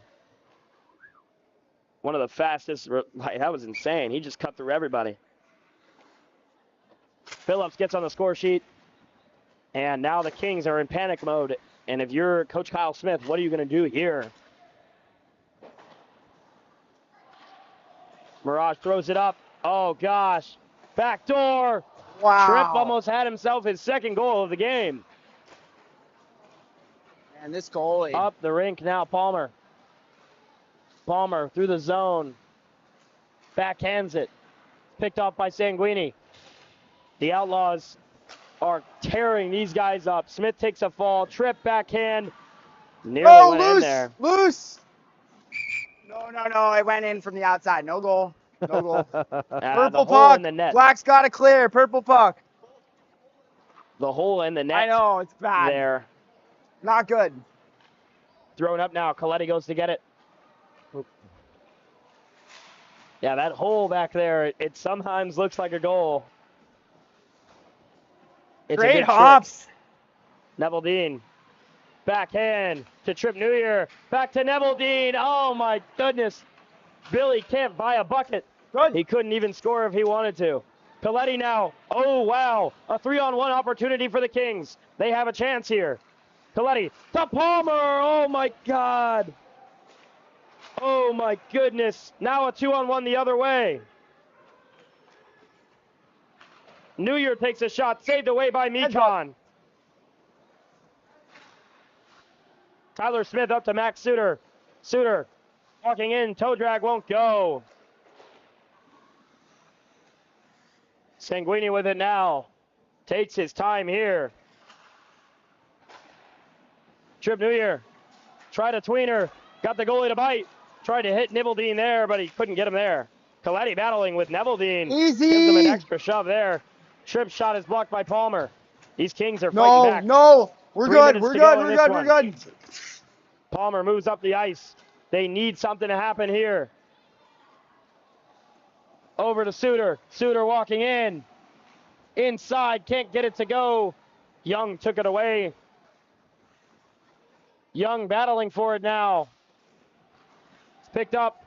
one of the fastest, that was insane. He just cut through everybody. Phillips gets on the score sheet, and now the Kings are in panic mode. And if you're Coach Kyle Smith, what are you going to do here? Mirage throws it up. Oh, gosh. Back door. Wow. Tripp almost had himself his 2nd goal of the game. And this goalie. Up the rink now, Palmer. Palmer through the zone. Backhands it. Picked off by Sanguini. The Outlaws are tearing these guys up. Smith takes a fall. Tripp backhand. Nearly went in there. Loose. No. It went in from the outside. No goal. No goal. Purple puck. In the net. Black's got to clear. Purple puck. The hole in the net. I know. It's bad. There. Not good. Thrown up now. Coletti goes to get it. Yeah, that hole back there, it sometimes looks like a goal. It's Great a good hops. trick. Neville Dean Backhand to Trip New Year. Back to Neville Dean. Oh my goodness. Billy can't buy a bucket. Good. He couldn't even score if he wanted to. Coletti now. Oh wow. A 3-on-1 opportunity for the Kings. They have a chance here. Coletti to Palmer. Oh my God. Oh my goodness. Now a 2-on-1 the other way. New Year takes a shot, saved away by Mekon. Tyler Smith up to Max Suter. Suter walking in, toe drag won't go. Sanguini with it now. Takes his time here. Trip New Year. Tried a tweener. Got the goalie to bite. Tried to hit Nibbledine there, but he couldn't get him there. Coletti battling with Nibbledine. Easy. Gives him an extra shove there. Tripp's shot is blocked by Palmer. These Kings are fighting back. No, we're 3 good. minutes We're to go good. in We're this good. one. We're good. Palmer moves up the ice. They need something to happen here. Over to Suter. Suter walking in. Inside, can't get it to go. Young took it away. Young battling for it now. It's picked up.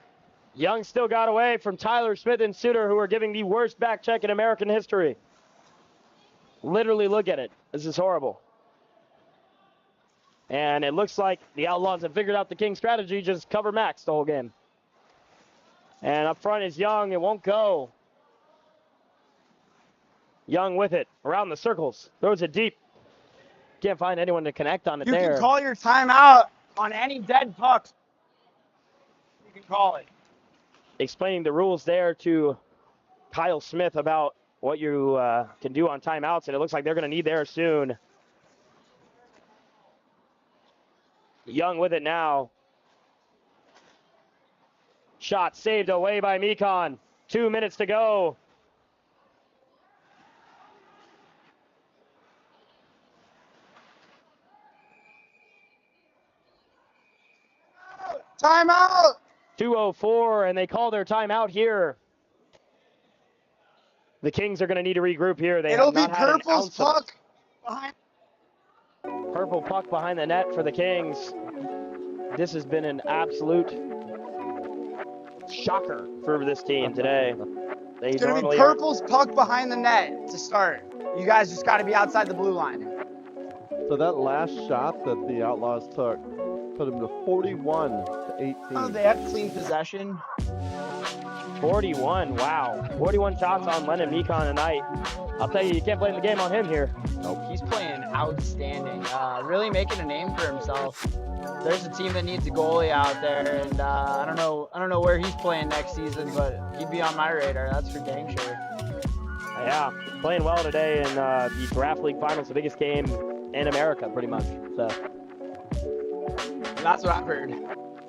Young still got away from Tyler Smith and Suter, who are giving the worst back check in American history. Literally look at it. This is horrible. And it looks like the Outlaws have figured out the King strategy, just cover Max the whole game. And up front is Young. It won't go. Young with it. Around the circles. Throws it deep. Can't find anyone to connect on it You there. can call your timeout on any dead puck. You can call it. Explaining the rules there to Kyle Smith about what you can do on timeouts, and it looks like they're going to need theirs soon. Young with it now. Shot saved away by Mekon. 2 minutes to go. Timeout. 2:04, and they call their timeout here. The Kings are going to need to regroup here. They It'll have be not had an Purple's ounce of puck behind. purple puck behind the net for the Kings. This has been an absolute shocker for this team today. They It's gonna be normally Purple's puck behind the net to start. You guys just got to be outside the blue line. So that last shot that the Outlaws took put them to 41 to 18. Oh, they have clean possession. 41. Wow. 41 shots on Lennon Mekon tonight. I'll tell you, you can't blame the game on him here. Nope, he's playing outstanding. Really making a name for himself. There's a team that needs a goalie out there, and I don't know where he's playing next season, but he'd be on my radar. That's for dang sure. Yeah, playing well today in the Draft League Finals, the biggest game in America, pretty much. So That's what I've heard,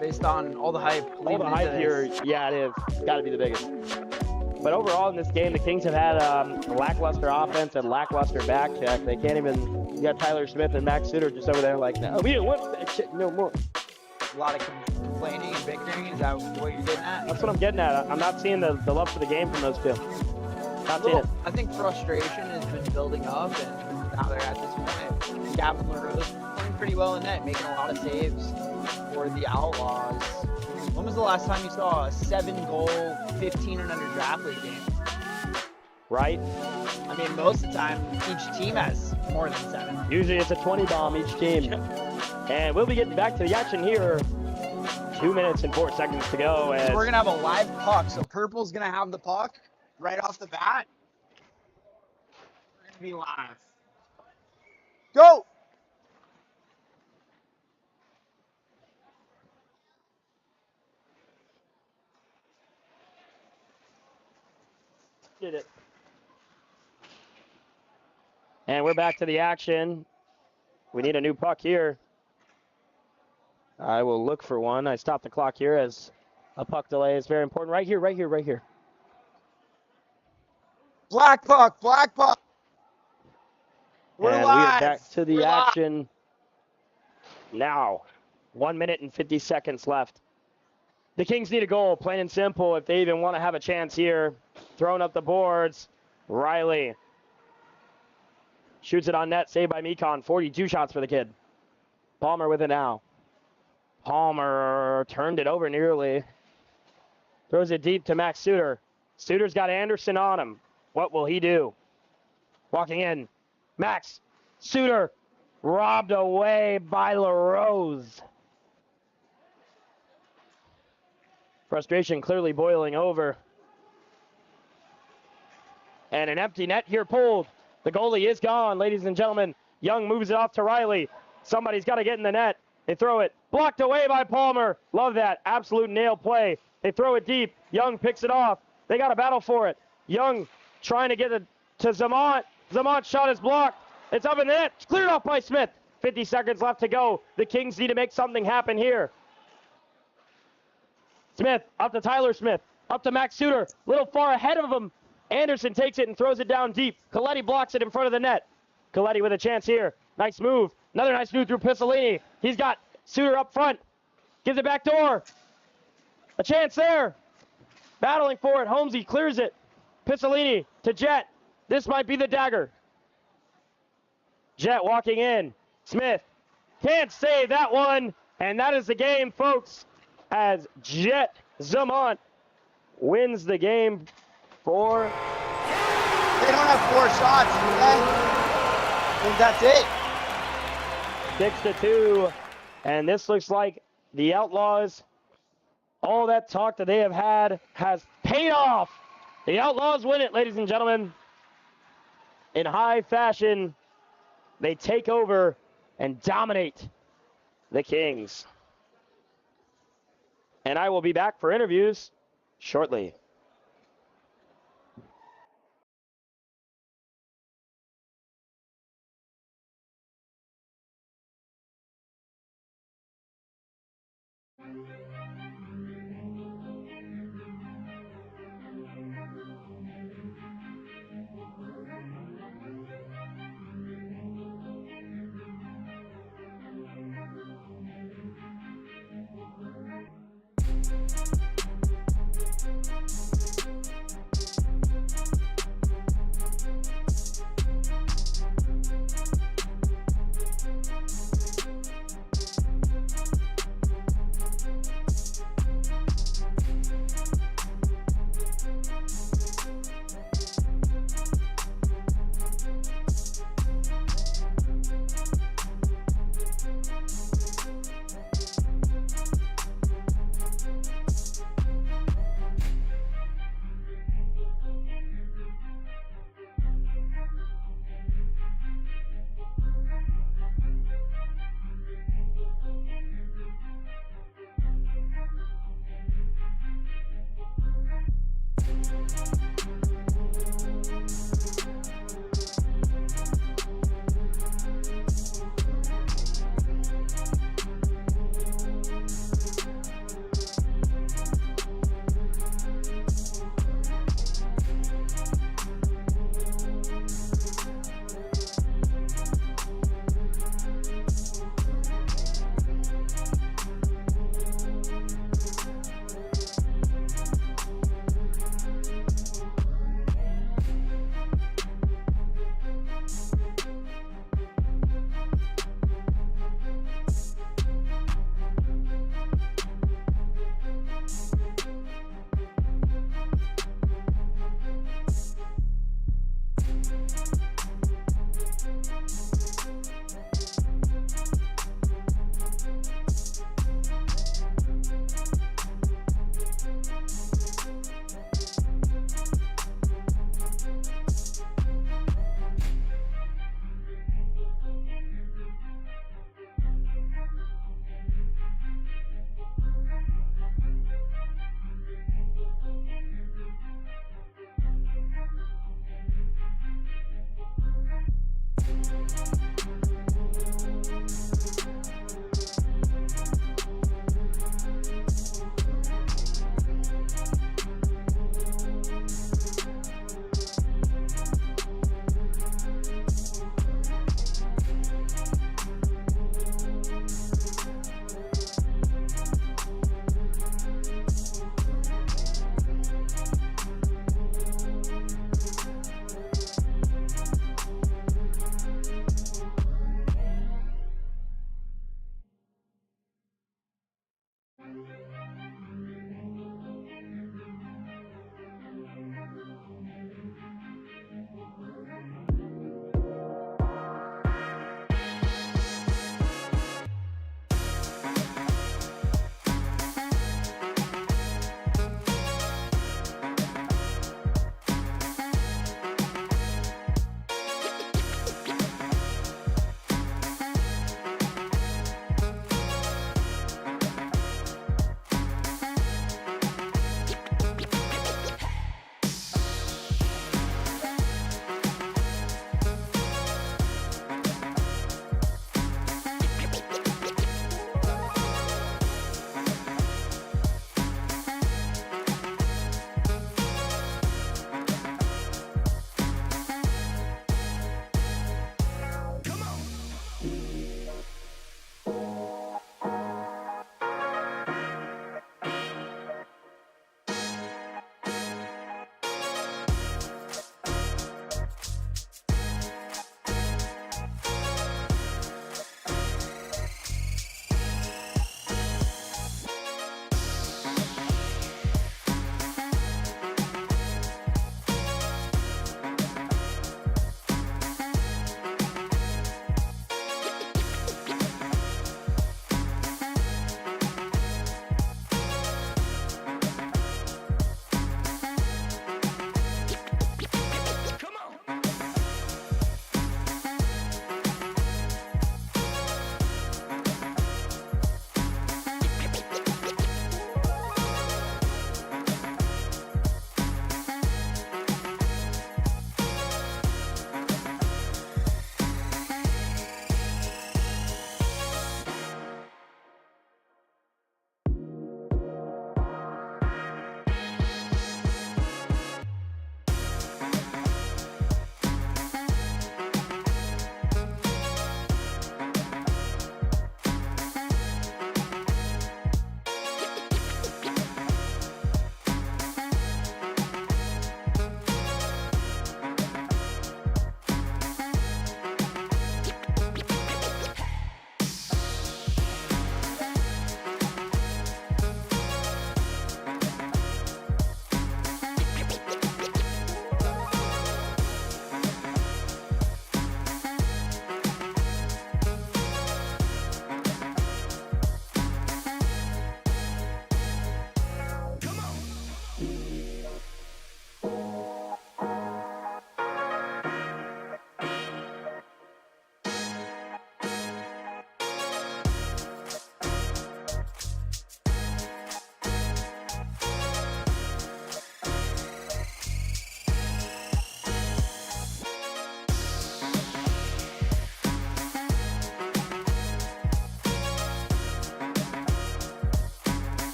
based on all the hype. all the hype here, yeah, it is. It's got to be the biggest. But overall in this game, the Kings have had a lackluster offense and lackluster back check. They can't even. You got Tyler Smith and Max Suter just over there like, no, we don't want that shit no more. A lot of complaining and bickering. Is that what you're getting at? That's what I'm getting at. I'm not seeing the love for the game from those two. Not seeing it. I think frustration has been building up, and now they're at this point. Gavin LaRose playing pretty well in net, making a lot of saves for the Outlaws. When was the last time you saw a 7-goal, 15 and under draft league game? Right? I mean, most of the time, each team has more than 7. Usually it's a 20 bomb each team. And we'll be getting back to the action here. 2 minutes and 4 seconds to go. As We're going to have a live puck, so Purple's going to have the puck right off the bat. We're going to be live. Go! did it. And we're back to the action. We need a new puck here. I will look for one. I stopped the clock here as a puck delay is very important. Right here, right here, right here. Black puck, black puck. We're and live. we are back to the We're action now. 1 minute and 50 seconds left. The Kings need a goal, plain and simple, if they even want to have a chance here. Throwing up the boards. Riley shoots it on net, saved by Mekon. 42 shots for the kid. Palmer with it now. Palmer turned it over nearly. Throws it deep to Max Suter. Suter's got Anderson on him. What will he do? Walking in. Max Suter robbed away by LaRose. Frustration clearly boiling over. And an empty net here pulled. The goalie is gone, ladies and gentlemen. Young moves it off to Riley. Somebody's got to get in the net. They throw it. Blocked away by Palmer. Love that. Absolute nail play. They throw it deep. Young picks it off. They got to battle for it. Young trying to get it to Zamont. Zamont's shot is blocked. It's up in the net. It's cleared off by Smith. 50 seconds left to go. The Kings need to make something happen here. Smith, up to Tyler Smith. Up to Max Suter. A little far ahead of him. Anderson takes it and throws it down deep. Coletti blocks it in front of the net. Coletti with a chance here. Nice move. Another nice move through Piccolini. He's got Suter up front. Gives it back door. A chance there. Battling for it. Holmesy clears it. Piccolini to Jet. This might be the dagger. Jet walking in. Smith can't save that one. And that is the game, folks, as Jet Zamont wins the game for... They don't have 4 shots, do they? I think that's it. 6-2. And this looks like the Outlaws, all that talk that they have had has paid off. The Outlaws win it, ladies and gentlemen. In high fashion, they take over and dominate the Kings. And I will be back for interviews shortly.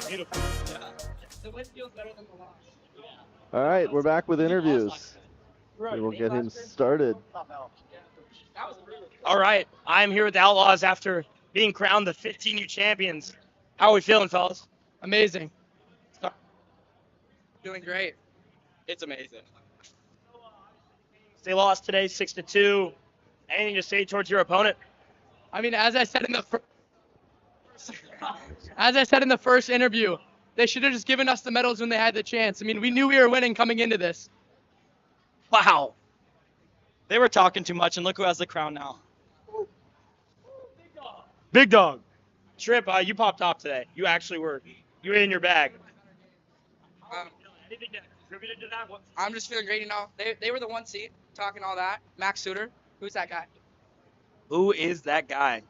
Beautiful. The win feels better than the loss. All right, we're back with interviews. We will get him started. All right, I'm here with the Outlaws after being crowned the 15U champions. How are we feeling, fellas? Amazing. Doing great. It's amazing. They lost today 6-2. Anything to say towards your opponent? I mean, as I said in the first interview, they should have just given us the medals when they had the chance. I mean, we knew we were winning coming into this. Wow. They were talking too much, and look who has the crown now. Big dog. Trip, you popped off today. You actually were in your bag. Anything that contributed to that? I'm just feeling great, They were the 1 seed, talking all that. Max Suter, who's that guy? Who is that guy?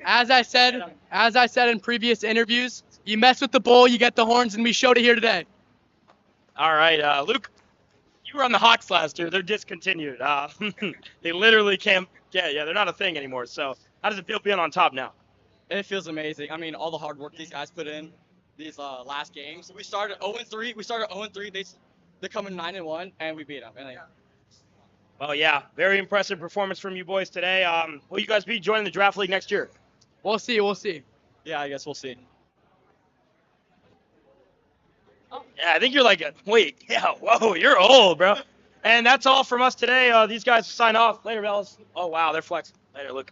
As I said in previous interviews, you mess with the bull, you get the horns, and we showed it here today. All right, Luke, you were on the Hawks last year. They're discontinued. They literally can't. Yeah, they're not a thing anymore. So how does it feel being on top now? It feels amazing. I mean, all the hard work these guys put in these last games. We started 0-3. They're coming 9-1, and we beat them. Well, yeah, very impressive performance from you boys today. Will you guys be joining the draft league next year? We'll see. Yeah, I guess we'll see. Yeah, I think you're whoa, you're old, bro. And that's all from us today. These guys sign off. Later, fellas. Oh, wow, they're flexing. Later, Luke.